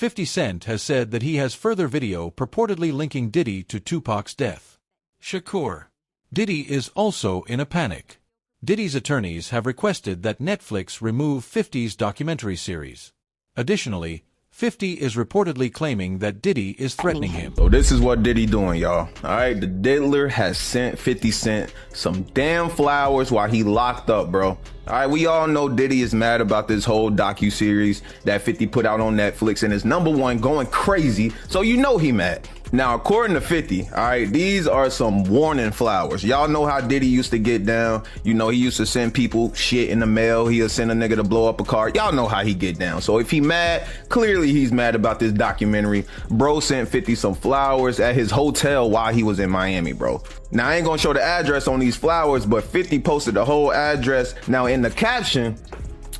50 Cent has said that he has further video purportedly linking Diddy to Tupac's death. Shakur. Diddy is also in a panic. Diddy's attorneys have requested that Netflix remove 50's documentary series. Additionally, 50 is reportedly claiming that Diddy is threatening him. So this is what Diddy doing, y'all. Alright, the diddler has sent 50 Cent some damn flowers while he locked up, bro. Alright, we all know Diddy is mad about this whole docu-series that 50 put out on Netflix and is #1 going crazy, so you know he mad. Now, according to 50, alright, these are some warning flowers. Y'all know how Diddy used to get down. You know, he used to send people shit in the mail. He'll send a nigga to blow up a car. Y'all know how he get down. So if he mad, clearly he's mad about this documentary. Bro sent 50 some flowers at his hotel while he was in Miami, bro. Now, I ain't gonna show the address on these flowers, but 50 posted the whole address. Now, in the caption,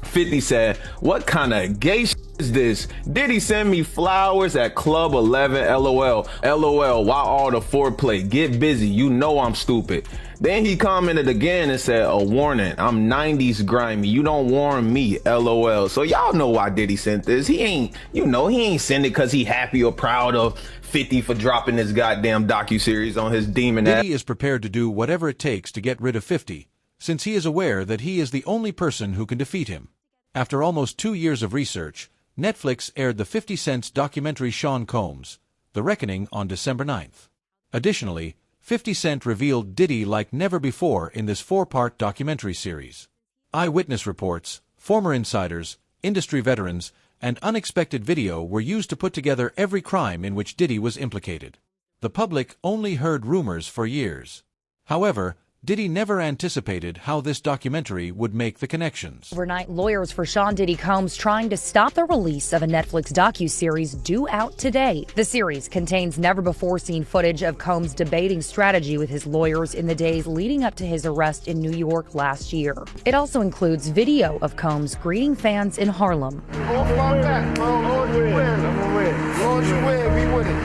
50 said, "What kind of gay shit is this? Diddy send me flowers at Club 11, LOL. LOL, why all the foreplay? Get busy, you know I'm stupid." Then he commented again and said, "A warning, I'm 90s grimy. You don't warn me, LOL." So y'all know why Diddy sent this. He ain't, he ain't send it because he happy or proud of 50 for dropping this goddamn docuseries on his demon ass. Diddy is prepared to do whatever it takes to get rid of 50, since he is aware that he is the only person who can defeat him. After almost 2 years of research, Netflix aired the 50 Cent's documentary Sean Combs, The Reckoning, on December 9th. Additionally, 50 Cent revealed Diddy like never before in this 4-part documentary series. Eyewitness reports, former insiders, industry veterans, and unexpected video were used to put together every crime in which Diddy was implicated. The public only heard rumors for years. However, Diddy never anticipated how this documentary would make the connections. Overnight, lawyers for Sean Diddy Combs trying to stop the release of a Netflix docuseries due out today. The series contains never-before-seen footage of Combs debating strategy with his lawyers in the days leading up to his arrest in New York last year. It also includes video of Combs greeting fans in Harlem.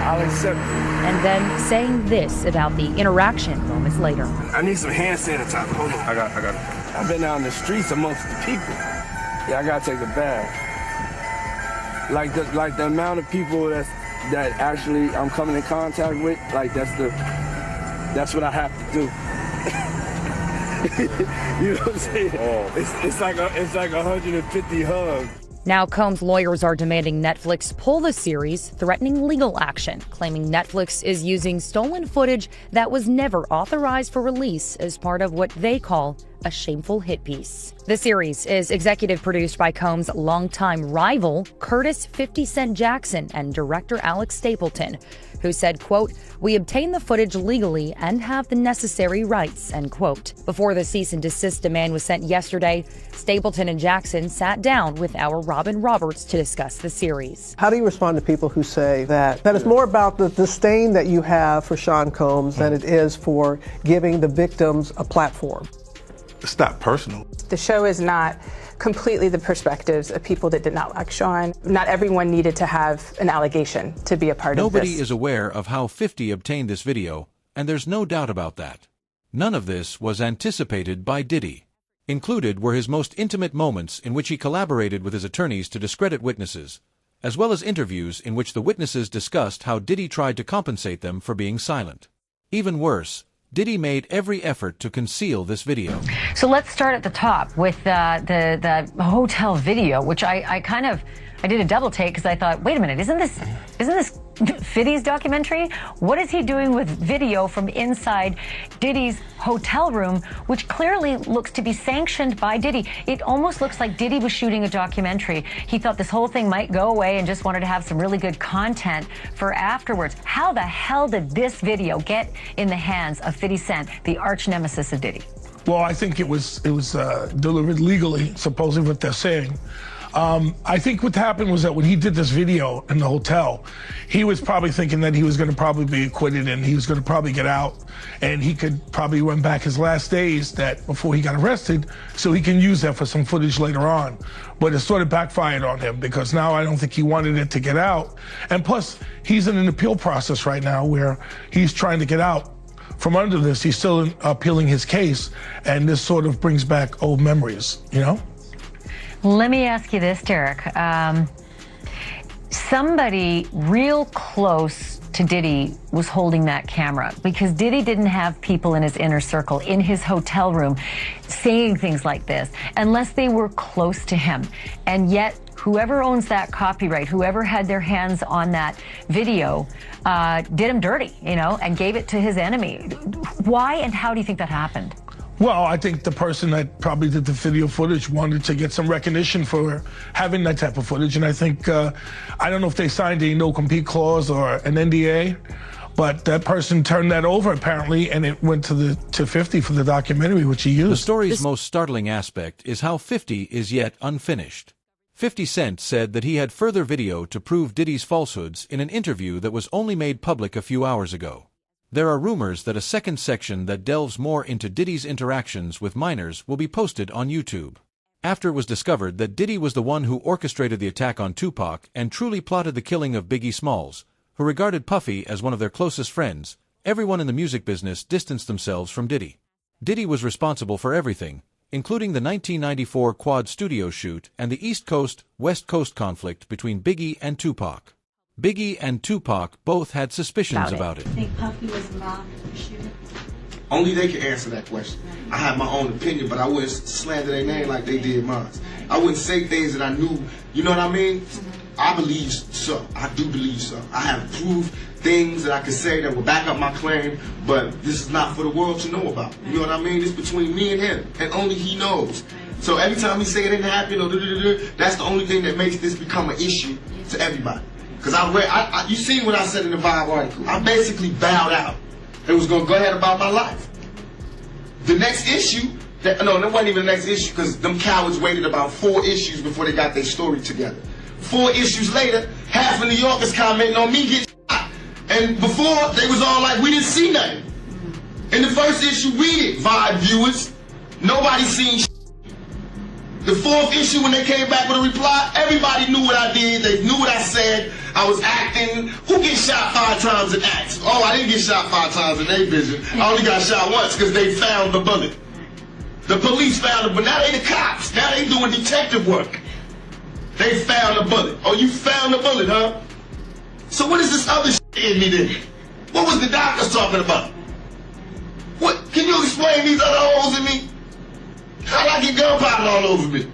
I'll accept it. And then saying this about the interaction moments later. I need some hand sanitizer. Hold on. I got it. I've been out in the streets amongst the people. Yeah, I gotta take a bath. Like the amount of people that actually I'm coming in contact with, like that's what I have to do. You know what I'm saying? Oh. It's like 150 hugs. Now, Combs' lawyers are demanding Netflix pull the series, threatening legal action, claiming Netflix is using stolen footage that was never authorized for release as part of what they call a shameful hit piece. The series is executive produced by Combs' longtime rival, Curtis 50 Cent Jackson, and director Alex Stapleton, who said, quote, "We obtained the footage legally and have the necessary rights," end quote. Before the cease and desist demand was sent yesterday, Stapleton and Jackson sat down with our Robin Roberts to discuss the series. How do you respond to people who say that it's more about the disdain that you have for Sean Combs than it is for giving the victims a platform? It's not personal. The show is not completely the perspectives of people that did not like Sean. Not everyone needed to have an allegation to be a part of this. Nobody is aware of how 50 obtained this video, and there's no doubt about that. None of this was anticipated by Diddy. Included were his most intimate moments in which he collaborated with his attorneys to discredit witnesses, as well as interviews in which the witnesses discussed how Diddy tried to compensate them for being silent. Even worse, Diddy made every effort to conceal this video. So let's start at the top with the hotel video, which I did a double take because I thought, wait a minute, isn't this 50's documentary? What is he doing with video from inside Diddy's hotel room, which clearly looks to be sanctioned by Diddy? It almost looks like Diddy was shooting a documentary. He thought this whole thing might go away and just wanted to have some really good content for afterwards. How the hell did this video get in the hands of 50 Cent, the arch nemesis of Diddy? Well, I think it was delivered legally, supposedly what they're saying. I think what happened was that when he did this video in the hotel, he was probably thinking that he was going to probably be acquitted and he was going to probably get out and he could probably run back his last days that before he got arrested so he can use that for some footage later on. But it sort of backfired on him because now I don't think he wanted it to get out. And plus, he's in an appeal process right now where he's trying to get out from under this. He's still appealing his case, and this sort of brings back old memories, you know? Let me ask you this, Derek. somebody real close to Diddy was holding that camera, because Diddy didn't have people in his inner circle, in his hotel room, saying things like this unless they were close to him. And yet, whoever owns that copyright, whoever had their hands on that video, did him dirty, you know, and gave it to his enemy. Why and how do you think that happened? Well, I think the person that probably did the video footage wanted to get some recognition for having that type of footage. And I think, I don't know if they signed a no-compete clause or an NDA, but that person turned that over apparently, and it went to 50 for the documentary, which he used. The story's most startling aspect is how 50 is yet unfinished. 50 Cent said that he had further video to prove Diddy's falsehoods in an interview that was only made public a few hours ago. There are rumors that a second section that delves more into Diddy's interactions with minors will be posted on YouTube. After it was discovered that Diddy was the one who orchestrated the attack on Tupac and truly plotted the killing of Biggie Smalls, who regarded Puffy as one of their closest friends, everyone in the music business distanced themselves from Diddy. Diddy was responsible for everything, including the 1994 Quad Studio shoot and the East Coast-West Coast conflict between Biggie and Tupac. Biggie and Tupac both had suspicions about it. I think Puffy was involved in the shooting. Only they can answer that question. I have my own opinion, but I wouldn't slander their name like they did mine. I wouldn't say things that I knew, you know what I mean? I believe so. I do believe so. I have proved things that I could say that will back up my claim, but this is not for the world to know about. You know what I mean? It's between me and him, and only he knows. So every time he say it didn't happen, or that's the only thing that makes this become an issue to everybody. Because you seen what I said in the Vibe article. I basically bowed out and was going to go ahead about my life. The next issue, that wasn't even the next issue, because them cowards waited about 4 issues before they got their story together. 4 issues later, half of New Yorkers commenting on me getting shot. And before, they was all like, we didn't see nothing. In the first issue, we did, Vibe viewers. Nobody seen shit. The 4th issue, when they came back with a reply, everybody knew what I did. They knew what I said. I was acting. Who gets shot 5 times in acts? Oh, I didn't get shot 5 times in their vision. I only got shot once because they found the bullet. The police found it, but now they the cops. Now they doing detective work. They found the bullet. Oh, you found the bullet, huh? So what is this other shit in me then? What was the doctors talking about? What? Can you explain these other holes in me? How'd I get gunpowder all over me?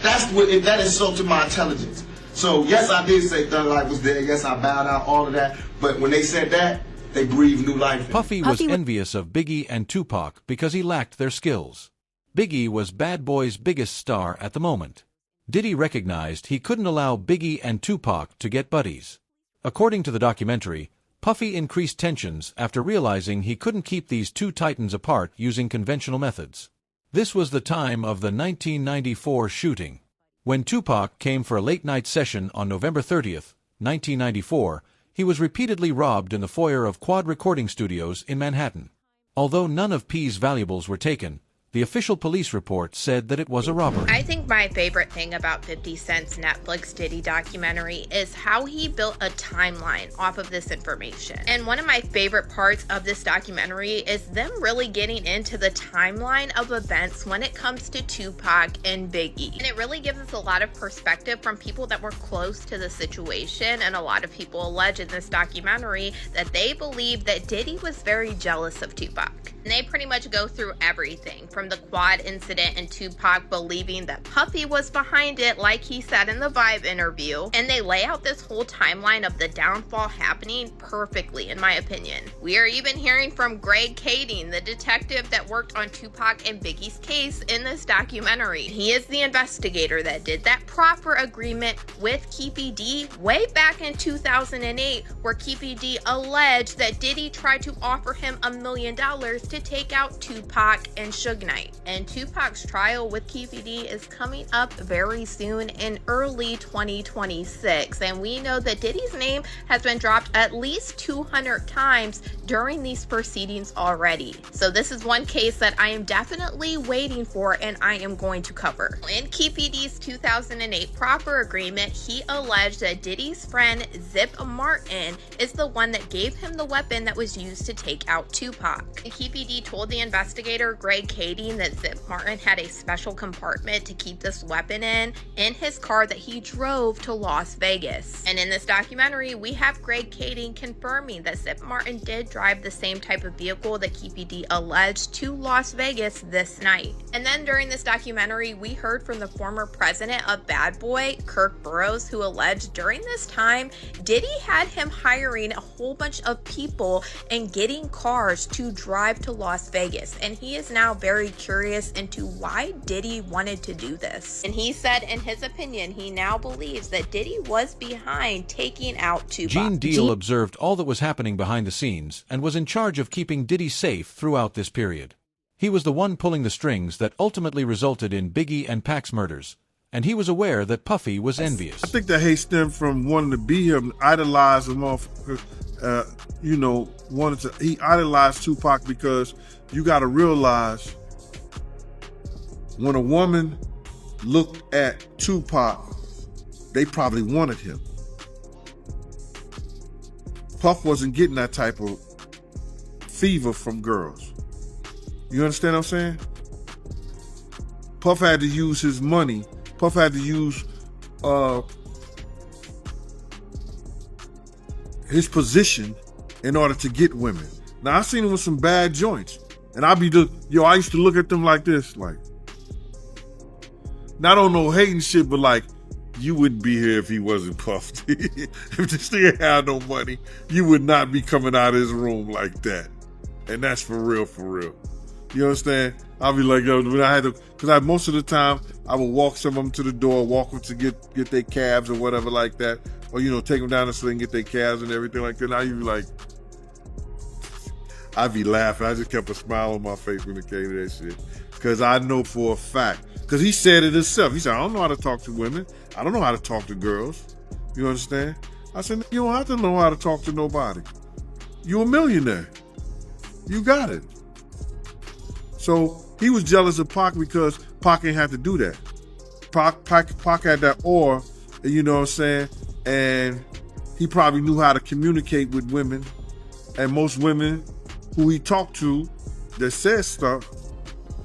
That insulted my intelligence. So yes, I did say Thug Life was there. Yes, I bowed out, all of that. But when they said that, they breathed new life in. Puffy was envious of Biggie and Tupac because he lacked their skills. Biggie was Bad Boy's biggest star at the moment. Diddy recognized he couldn't allow Biggie and Tupac to get buddies. According to the documentary, Puffy increased tensions after realizing he couldn't keep these two titans apart using conventional methods. This was the time of the 1994 shooting. When Tupac came for a late-night session on November 30th, 1994, he was repeatedly robbed in the foyer of Quad Recording Studios in Manhattan. Although none of P's valuables were taken, the official police report said that it was a robbery. I think my favorite thing about 50 Cent's Netflix Diddy documentary is how he built a timeline off of this information. And one of my favorite parts of this documentary is them really getting into the timeline of events when it comes to Tupac and Biggie. And it really gives us a lot of perspective from people that were close to the situation, and a lot of people allege in this documentary that they believe that Diddy was very jealous of Tupac. And they pretty much go through everything from the Quad incident and Tupac believing that Puffy was behind it, like he said in the Vibe interview. And they lay out this whole timeline of the downfall happening perfectly, in my opinion. We are even hearing from Greg Kading, the detective that worked on Tupac and Biggie's case in this documentary. He is the investigator that did that proper agreement with Keefe D way back in 2008, where Keefe D alleged that Diddy tried to offer him $1 million to take out Tupac and Suge Knight. And Tupac's trial with Keefe D is coming up very soon in early 2026. And we know that Diddy's name has been dropped at least 200 times during these proceedings already. So this is one case that I am definitely waiting for and I am going to cover. In Keefe D's 2008 proper agreement, he alleged that Diddy's friend Zip Martin is the one that gave him the weapon that was used to take out Tupac. Keefe KPD told the investigator Greg Kading that Zip Martin had a special compartment to keep this weapon in his car that he drove to Las Vegas. And in this documentary, we have Greg Kading confirming that Zip Martin did drive the same type of vehicle that KPD alleged to Las Vegas this night. And then during this documentary, we heard from the former president of Bad Boy, Kirk Burroughs, who alleged during this time, Diddy had him hiring a whole bunch of people and getting cars to drive to Las Vegas. And he is now very curious into why Diddy wanted to do this. And he said, in his opinion, he now believes that Diddy was behind taking out Tupac. Gene Deal observed all that was happening behind the scenes and was in charge of keeping Diddy safe throughout this period. He was the one pulling the strings that ultimately resulted in Biggie and Pac's murders, and he was aware that Puffy was envious. I think the hate stemmed from wanting to be him, idolize him off, he idolized Tupac because you got to realize when a woman looked at Tupac, they probably wanted him. Puff wasn't getting that type of fever from girls. You understand what I'm saying? Puff had to use his money. Puff had to use his position in order to get women. Now, I've seen him with some bad joints. And I used to look at them like this, like, not on no hating shit, but like, you wouldn't be here if he wasn't puffed. If this nigga had no money, you would not be coming out of his room like that. And that's for real, for real. You understand? I'll be like, yo, when I had to, because most of the time, I would walk some of them to the door, walk them to get their cabs or whatever like that. Or, take them down the street and get their cabs and everything like that. Now you be like, I'd be laughing. I just kept a smile on my face when it came to that shit. Because I know for a fact. Because he said it himself. He said, I don't know how to talk to women. I don't know how to talk to girls. You understand? I said, you don't have to know how to talk to nobody. You a millionaire. You got it. So he was jealous of Pac because Pac ain't have to do that. Pac had that aura, you know what I'm saying? And he probably knew how to communicate with women. And most women who he talked to that said stuff,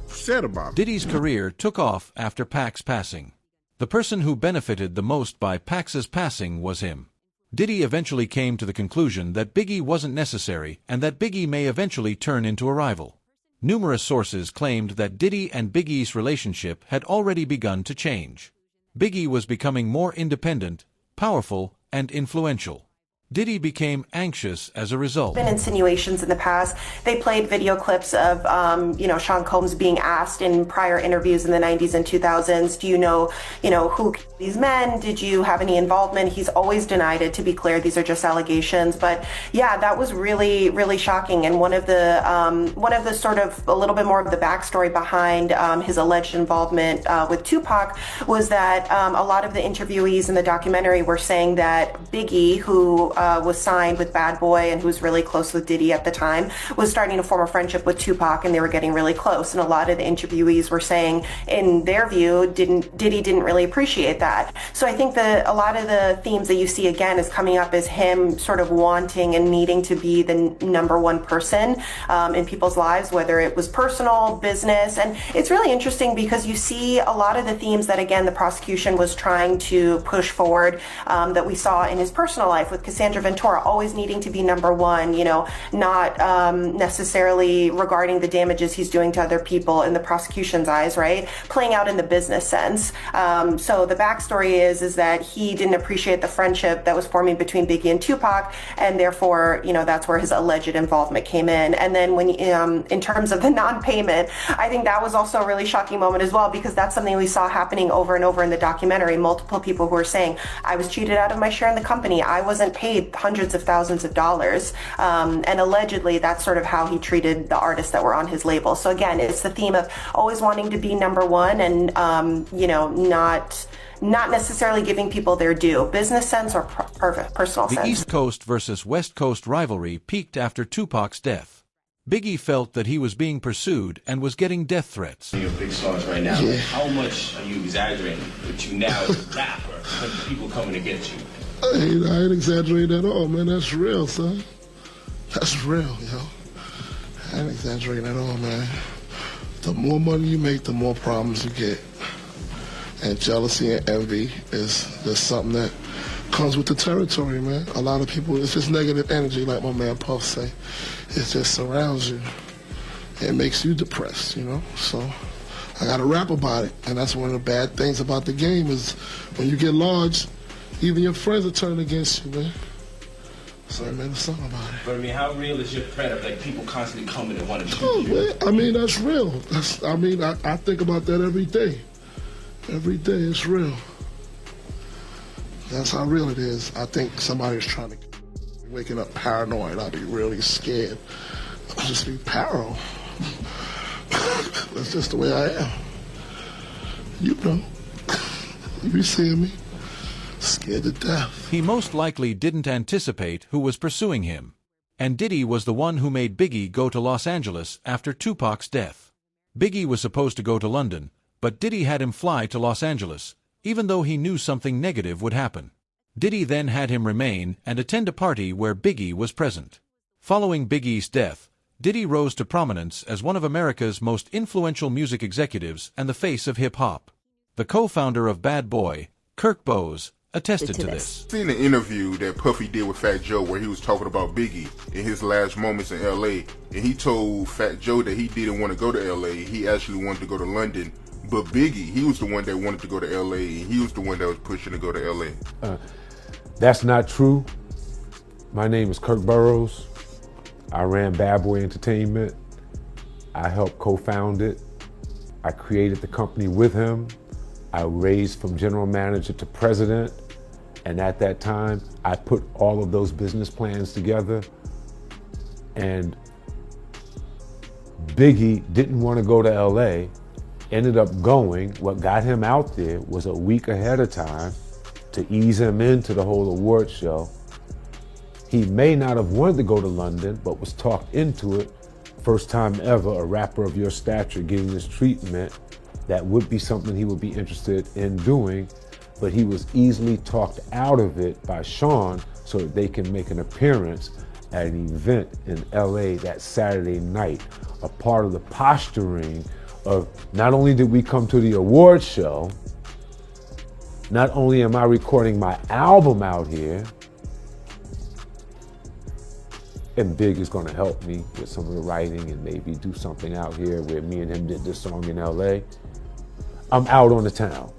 said about it. Diddy's career took off after Pac's passing. The person who benefited the most by Pac's passing was him. Diddy eventually came to the conclusion that Biggie wasn't necessary and that Biggie may eventually turn into a rival. Numerous sources claimed that Diddy and Biggie's relationship had already begun to change. Biggie was becoming more independent, powerful, and influential. Diddy became anxious as a result. Been insinuations in the past. They played video clips of, Sean Combs being asked in prior interviews in the 90s and 2000s, do you know who these men? Did you have any involvement? He's always denied it. To be clear, these are just allegations. But yeah, that was really, really shocking. And one of the sort of a little bit more of the backstory behind his alleged involvement with Tupac was that a lot of the interviewees in the documentary were saying that Biggie, who was signed with Bad Boy and who was really close with Diddy at the time, was starting to form a friendship with Tupac, and they were getting really close. And a lot of the interviewees were saying, in their view, Diddy didn't really appreciate that. So I think that a lot of the themes that you see again is coming up as him sort of wanting and needing to be the number one person in people's lives, whether it was personal, business. And it's really interesting because you see a lot of the themes that, again, the prosecution was trying to push forward that we saw in his personal life with Cassandra Ventura, always needing to be number one, not necessarily regarding the damages he's doing to other people in the prosecution's eyes, right? Playing out in the business sense. So the backstory is that he didn't appreciate the friendship that was forming between Biggie and Tupac, and therefore, that's where his alleged involvement came in. And then when, in terms of the non-payment, I think that was also a really shocking moment as well, because that's something we saw happening over and over in the documentary. Multiple people who were saying, I was cheated out of my share in the company. I wasn't paid hundreds of thousands of dollars. And allegedly, that's sort of how he treated the artists that were on his label. So again, it's the theme of always wanting to be number one and, not necessarily giving people their due, business sense or personal sense. The East Coast versus West Coast rivalry peaked after Tupac's death. Biggie felt that he was being pursued and was getting death threats. You're big stars right now. Yeah. How much are you exaggerating with you now as a rapper when people coming to get you? I ain't exaggerating at all, man. That's real, son. That's real, yo. I ain't exaggerating at all, man. The more money you make, the more problems you get. And jealousy and envy is just something that comes with the territory, man. A lot of people, it's just negative energy, like my man Puff say. It just surrounds you. It makes you depressed, you know? So I got to rap about it. And that's one of the bad things about the game is when you get large, even your friends are turning against you, man. So I made a song about it. But I mean, how real is your threat of like people constantly coming and wanting to shoot you? Man, I mean, that's real. I think about that every day. Every day it's real. That's how real it is. I think somebody's trying to waking up paranoid. I'd be really scared. I'll just be paro. That's just the way I am. You know. You be seeing me. Scared to death. He most likely didn't anticipate who was pursuing him. And Diddy was the one who made Biggie go to Los Angeles after Tupac's death. Biggie was supposed to go to London, but Diddy had him fly to Los Angeles, even though he knew something negative would happen. Diddy then had him remain and attend a party where Biggie was present. Following Biggie's death, Diddy rose to prominence as one of America's most influential music executives and the face of hip-hop. The co-founder of Bad Boy, Kirk Bowes, attested to this. I've seen an interview that Puffy did with Fat Joe where he was talking about Biggie in his last moments in LA, and he told Fat Joe that he didn't want to go to LA, he actually wanted to go to London, but Biggie, he was the one that wanted to go to LA, and he was the one that was pushing to go to LA. That's not true. My name is Kirk Burrows. I ran Bad Boy Entertainment. I helped co-found it. I created the company with him. I raised from general manager to president, and at that time, I put all of those business plans together, and Biggie didn't want to go to LA, ended up going. What got him out there was a week ahead of time to ease him into the whole award show. He may not have wanted to go to London, but was talked into it. First time ever a rapper of your stature getting this treatment. That would be something he would be interested in doing, but he was easily talked out of it by Sean so that they can make an appearance at an event in LA that Saturday night. A part of the posturing of not only did we come to the award show, not only am I recording my album out here, and Big is gonna help me with some of the writing and maybe do something out here where me and him did this song in LA. I'm out on the town.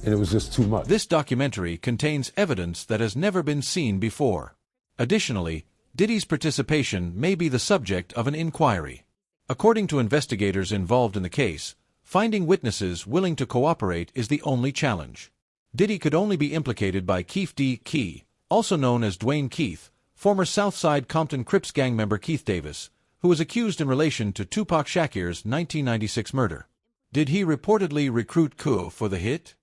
And it was just too much. This documentary contains evidence that has never been seen before. Additionally, Diddy's participation may be the subject of an inquiry. According to investigators involved in the case, finding witnesses willing to cooperate is the only challenge. Diddy could only be implicated by Keith D. Key, also known as Dwayne Keith, former Southside Compton Crips gang member Keith Davis, who was accused in relation to Tupac Shakir's 1996 murder. Did he reportedly recruit Kuo for the hit?